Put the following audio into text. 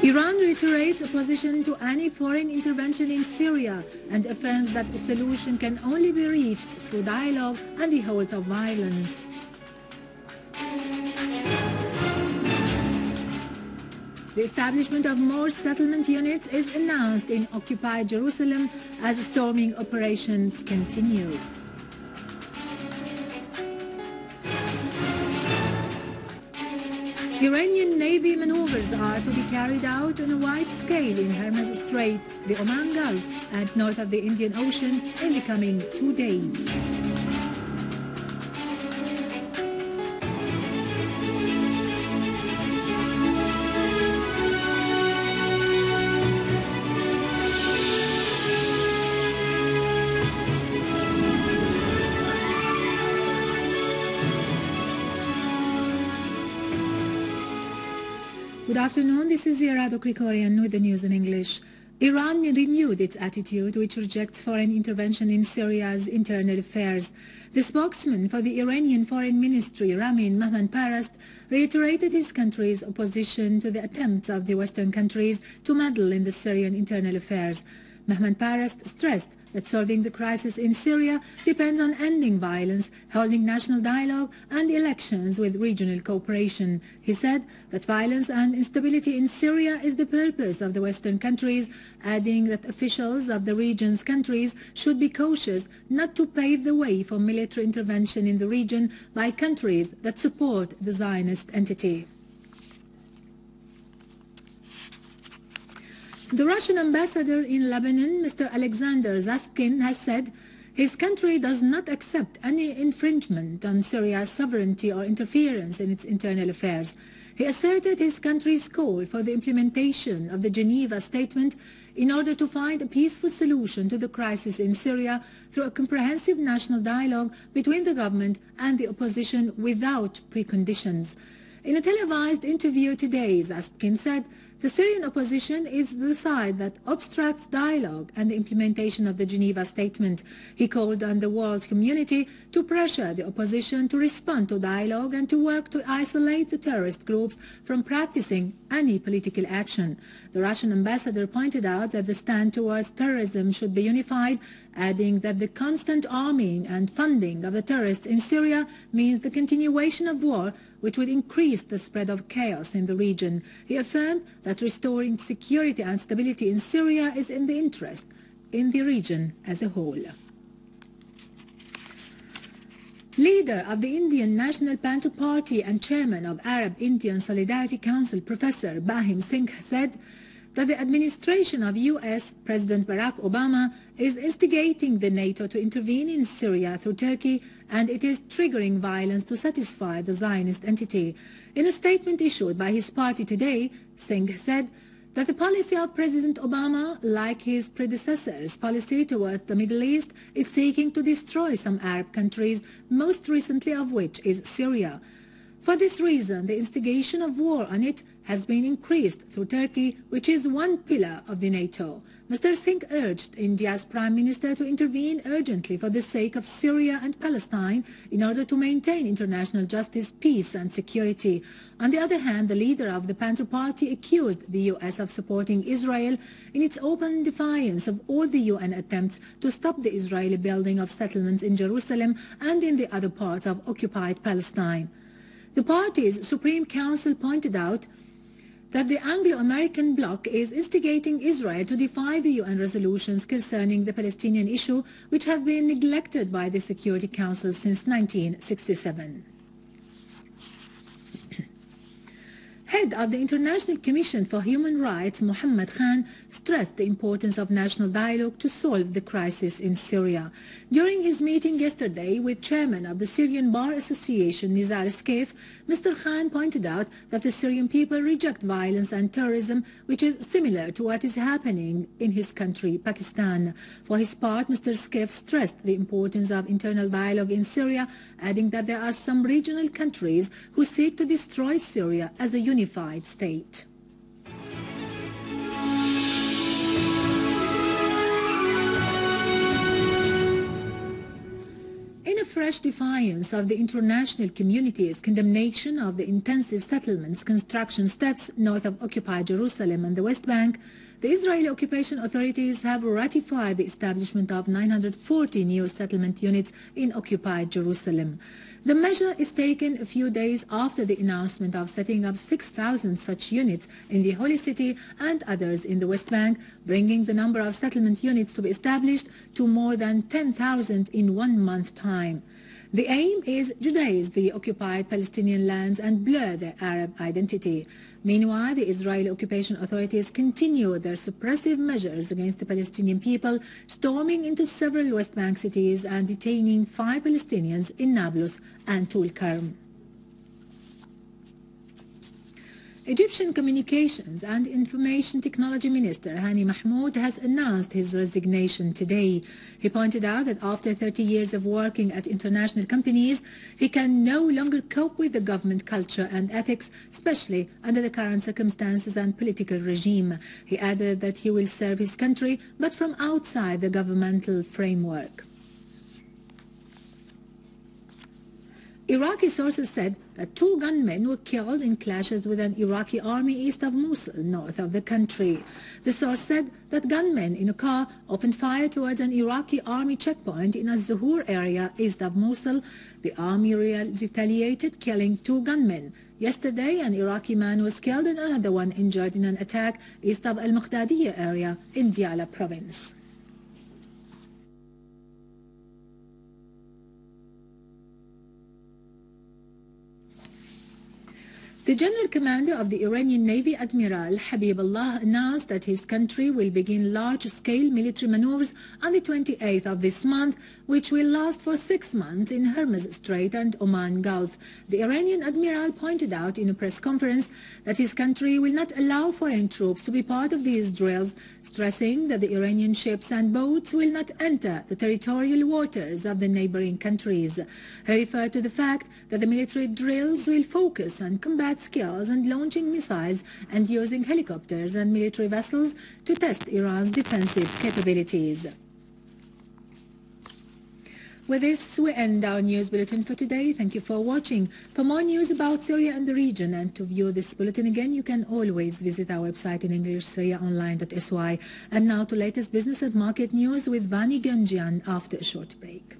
Iran reiterates opposition to any foreign intervention in Syria and affirms that a solution can only be reached through dialogue and the halt of violence. The establishment of more settlement units is announced in occupied Jerusalem as storming operations continue. Iranian Navy maneuvers are to be carried out on a wide scale in Hormuz Strait, the Oman Gulf, and north of the Indian Ocean in the coming 2 days. Good afternoon, this is Irado Krikorian with the news in English. Iran renewed its attitude, which rejects foreign intervention in Syria's internal affairs. The spokesman for the Iranian Foreign Ministry, Ramin Mahmoudparast, reiterated his country's opposition to the attempts of the Western countries to meddle in the Syrian internal affairs. Mahmoudparast stressed that solving the crisis in Syria depends on ending violence, holding national dialogue and elections with regional cooperation. He said that violence and instability in Syria is the purpose of the Western countries, adding that officials of the region's countries should be cautious not to pave the way for military intervention in the region by countries that support the Zionist entity. The Russian ambassador in Lebanon, Mr. Alexander Zaskin, has said his country does not accept any infringement on Syria's sovereignty or interference in its internal affairs. He asserted his country's call for the implementation of the Geneva Statement in order to find a peaceful solution to the crisis in Syria through a comprehensive national dialogue between the government and the opposition without preconditions. In a televised interview today, Zaskin said, the Syrian opposition is the side that obstructs dialogue and the implementation of the Geneva Statement. He called on the world community to pressure the opposition to respond to dialogue and to work to isolate the terrorist groups from practicing any political action. The Russian ambassador pointed out that the stand towards terrorism should be unified, adding that the constant arming and funding of the terrorists in Syria means the continuation of war, which would increase the spread of chaos in the region. He affirmed that restoring security and stability in Syria is in the interest in the region as a whole. Leader of the Indian National Panther Party and chairman of Arab-Indian Solidarity Council, Professor Bahim Singh, said that the administration of U.S. President Barack Obama is instigating the NATO to intervene in Syria through Turkey, and it is triggering violence to satisfy the Zionist entity. In a statement issued by his party today, Singh said that the policy of President Obama, like his predecessor's policy towards the Middle East, is seeking to destroy some Arab countries, most recently of which is Syria. For this reason, the instigation of war on it has been increased through Turkey, which is one pillar of the NATO. Mr. Singh urged India's Prime Minister to intervene urgently for the sake of Syria and Palestine in order to maintain international justice, peace and security. On the other hand, the leader of the Panther Party accused the U.S. of supporting Israel in its open defiance of all the UN attempts to stop the Israeli building of settlements in Jerusalem and in the other parts of occupied Palestine. The party's Supreme Council pointed out that the Anglo-American bloc is instigating Israel to defy the UN resolutions concerning the Palestinian issue, which have been neglected by the Security Council since 1967. Head of the International Commission for Human Rights, Mohammed Khan, stressed the importance of national dialogue to solve the crisis in Syria. During his meeting yesterday with chairman of the Syrian Bar Association, Nizar Skef, Mr. Khan pointed out that the Syrian people reject violence and terrorism, which is similar to what is happening in his country, Pakistan. For his part, Mr. Skef stressed the importance of internal dialogue in Syria, adding that there are some regional countries who seek to destroy Syria as a unified state. In a fresh defiance of the international community's condemnation of the intensive settlements construction steps north of occupied Jerusalem and the West Bank, the Israeli occupation authorities have ratified the establishment of 940 new settlement units in occupied Jerusalem. The measure is taken a few days after the announcement of setting up 6,000 such units in the Holy City and others in the West Bank, bringing the number of settlement units to be established to more than 10,000 in 1 month's time. The aim is to Judaize the occupied Palestinian lands and blur their Arab identity. Meanwhile, the Israeli occupation authorities continue their suppressive measures against the Palestinian people, storming into several West Bank cities and detaining 5 Palestinians in Nablus and Tulkarm. Egyptian Communications and Information Technology Minister Hani Mahmoud has announced his resignation today. He pointed out that after 30 years of working at international companies, he can no longer cope with the government culture and ethics, especially under the current circumstances and political regime. He added that he will serve his country, but from outside the governmental framework. Iraqi sources said that 2 gunmen were killed in clashes with an Iraqi army east of Mosul, north of the country. The source said that gunmen in a car opened fire towards an Iraqi army checkpoint in a Zuhur area east of Mosul. The army retaliated, killing 2 gunmen. Yesterday, an Iraqi man was killed and another one injured in an attack east of al-Muqtadiyya area in Diyala province. The General Commander of the Iranian Navy, Admiral Habibullah, announced that his country will begin large-scale military maneuvers on the 28th of this month, which will last for 6 months in Hormuz Strait and Oman Gulf. The Iranian Admiral pointed out in a press conference that his country will not allow foreign troops to be part of these drills, stressing that the Iranian ships and boats will not enter the territorial waters of the neighboring countries. He referred to the fact that the military drills will focus on combat skills and launching missiles and using helicopters and military vessels to test Iran's defensive capabilities. With this, we end our news bulletin for today. Thank you for watching. For more news about Syria and the region and to view this bulletin again, you can always visit our website in English, syriaonline.sy. And now to latest business and market news with Vani Ganjian after a short break.